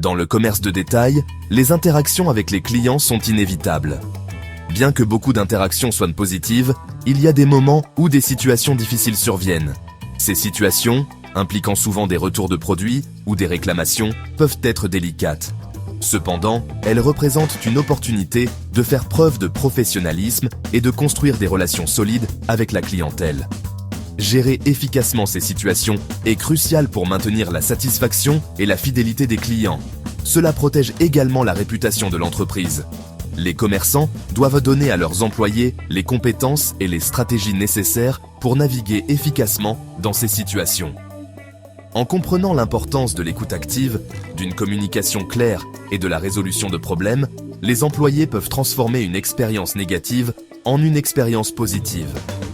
Dans le commerce de détail, les interactions avec les clients sont inévitables. Bien que beaucoup d'interactions soient positives, il y a des moments où des situations difficiles surviennent. Ces situations, impliquant souvent des retours de produits ou des réclamations, peuvent être délicates. Cependant, elles représentent une opportunité de faire preuve de professionnalisme et de construire des relations solides avec la clientèle. Gérer efficacement ces situations est crucial pour maintenir la satisfaction et la fidélité des clients. Cela protège également la réputation de l'entreprise. Les commerçants doivent donner à leurs employés les compétences et les stratégies nécessaires pour naviguer efficacement dans ces situations. En comprenant l'importance de l'écoute active, d'une communication claire et de la résolution de problèmes, les employés peuvent transformer une expérience négative en une expérience positive.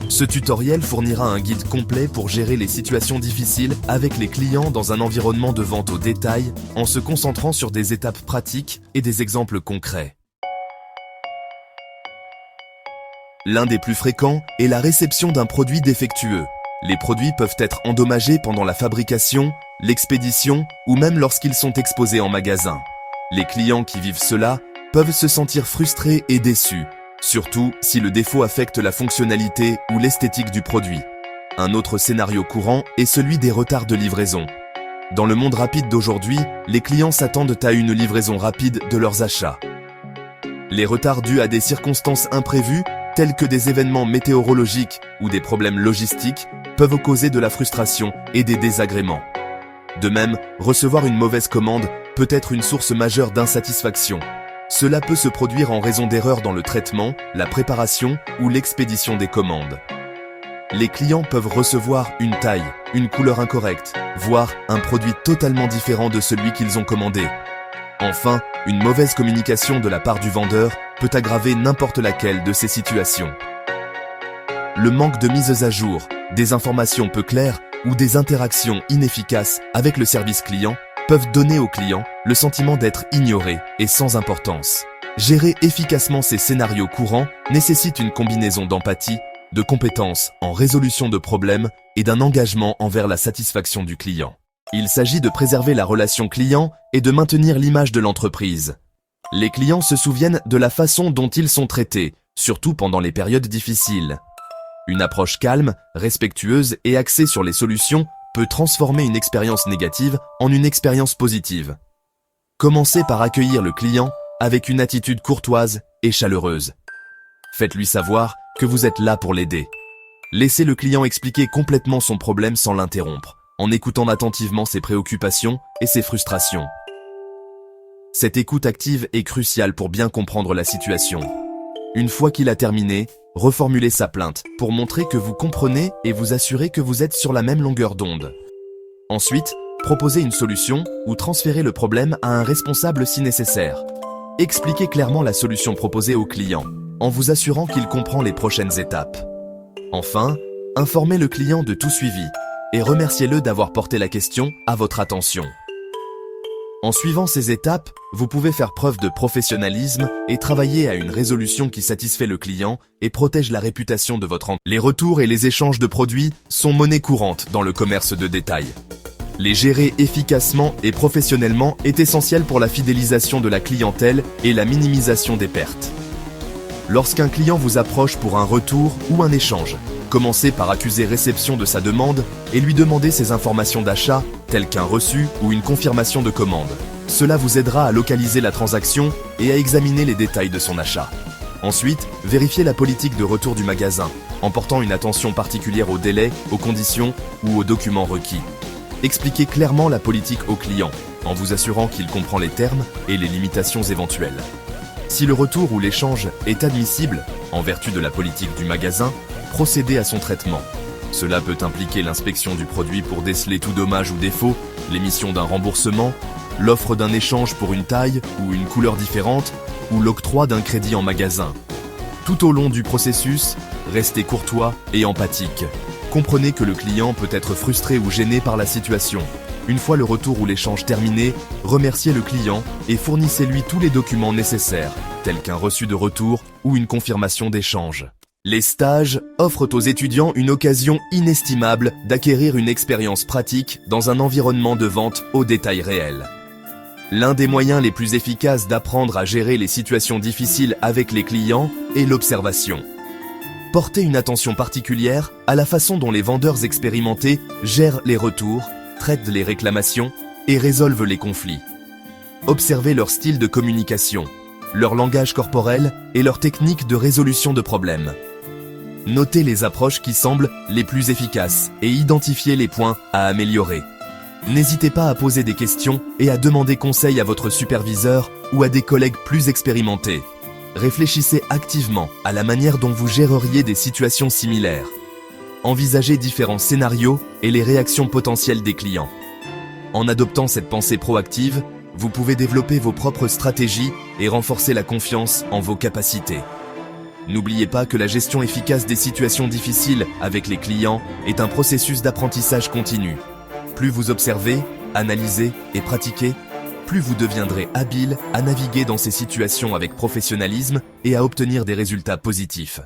Ce tutoriel fournira un guide complet pour gérer les situations difficiles avec les clients dans un environnement de vente au détail en se concentrant sur des étapes pratiques et des exemples concrets. L'un des plus fréquents est la réception d'un produit défectueux. Les produits peuvent être endommagés pendant la fabrication, l'expédition ou même lorsqu'ils sont exposés en magasin. Les clients qui vivent cela peuvent se sentir frustrés et déçus, surtout si le défaut affecte la fonctionnalité ou l'esthétique du produit. Un autre scénario courant est celui des retards de livraison. Dans le monde rapide d'aujourd'hui, les clients s'attendent à une livraison rapide de leurs achats. Les retards dus à des circonstances imprévues, tels que des événements météorologiques ou des problèmes logistiques, peuvent causer de la frustration et des désagréments. De même, recevoir une mauvaise commande peut être une source majeure d'insatisfaction. Cela peut se produire en raison d'erreurs dans le traitement, la préparation ou l'expédition des commandes. Les clients peuvent recevoir une taille, une couleur incorrecte, voire un produit totalement différent de celui qu'ils ont commandé. Enfin, une mauvaise communication de la part du vendeur peut aggraver n'importe laquelle de ces situations. Le manque de mise à jour, des informations peu claires ou des interactions inefficaces avec le service client peuvent donner aux clients le sentiment d'être ignorés et sans importance. Gérer efficacement ces scénarios courants nécessite une combinaison d'empathie, de compétences en résolution de problèmes et d'un engagement envers la satisfaction du client. Il s'agit de préserver la relation client et de maintenir l'image de l'entreprise. Les clients se souviennent de la façon dont ils sont traités, surtout pendant les périodes difficiles. Une approche calme, respectueuse et axée sur les solutions peut transformer une expérience négative en une expérience positive. Commencez par accueillir le client avec une attitude courtoise et chaleureuse. Faites-lui savoir que vous êtes là pour l'aider. Laissez le client expliquer complètement son problème sans l'interrompre, en écoutant attentivement ses préoccupations et ses frustrations. Cette écoute active est cruciale pour bien comprendre la situation. Une fois qu'il a terminé, reformulez sa plainte pour montrer que vous comprenez et vous assurer que vous êtes sur la même longueur d'onde. Ensuite, proposez une solution ou transférez le problème à un responsable si nécessaire. Expliquez clairement la solution proposée au client, en vous assurant qu'il comprend les prochaines étapes. Enfin, informez le client de tout suivi et remerciez-le d'avoir porté la question à votre attention. En suivant ces étapes, vous pouvez faire preuve de professionnalisme et travailler à une résolution qui satisfait le client et protège la réputation de votre entreprise. Les retours et les échanges de produits sont monnaie courante dans le commerce de détail. Les gérer efficacement et professionnellement est essentiel pour la fidélisation de la clientèle et la minimisation des pertes. Lorsqu'un client vous approche pour un retour ou un échange, commencez par accuser réception de sa demande et lui demander ses informations d'achat, telles qu'un reçu ou une confirmation de commande. Cela vous aidera à localiser la transaction et à examiner les détails de son achat. Ensuite, vérifiez la politique de retour du magasin, en portant une attention particulière aux délais, aux conditions ou aux documents requis. Expliquez clairement la politique au client, en vous assurant qu'il comprend les termes et les limitations éventuelles. Si le retour ou l'échange est admissible, en vertu de la politique du magasin, procédez à son traitement. Cela peut impliquer l'inspection du produit pour déceler tout dommage ou défaut, l'émission d'un remboursement, l'offre d'un échange pour une taille ou une couleur différente, ou l'octroi d'un crédit en magasin. Tout au long du processus, restez courtois et empathique. Comprenez que le client peut être frustré ou gêné par la situation. Une fois le retour ou l'échange terminé, remerciez le client et fournissez-lui tous les documents nécessaires, tels qu'un reçu de retour ou une confirmation d'échange. Les stages offrent aux étudiants une occasion inestimable d'acquérir une expérience pratique dans un environnement de vente au détail réel. L'un des moyens les plus efficaces d'apprendre à gérer les situations difficiles avec les clients est l'observation. Portez une attention particulière à la façon dont les vendeurs expérimentés gèrent les retours, traitent les réclamations et résolvent les conflits. Observez leur style de communication, leur langage corporel et leur technique de résolution de problèmes. Notez les approches qui semblent les plus efficaces et identifiez les points à améliorer. N'hésitez pas à poser des questions et à demander conseil à votre superviseur ou à des collègues plus expérimentés. Réfléchissez activement à la manière dont vous géreriez des situations similaires. Envisagez différents scénarios et les réactions potentielles des clients. En adoptant cette pensée proactive, vous pouvez développer vos propres stratégies et renforcer la confiance en vos capacités. N'oubliez pas que la gestion efficace des situations difficiles avec les clients est un processus d'apprentissage continu. Plus vous observez, analysez et pratiquez, plus vous deviendrez habile à naviguer dans ces situations avec professionnalisme et à obtenir des résultats positifs.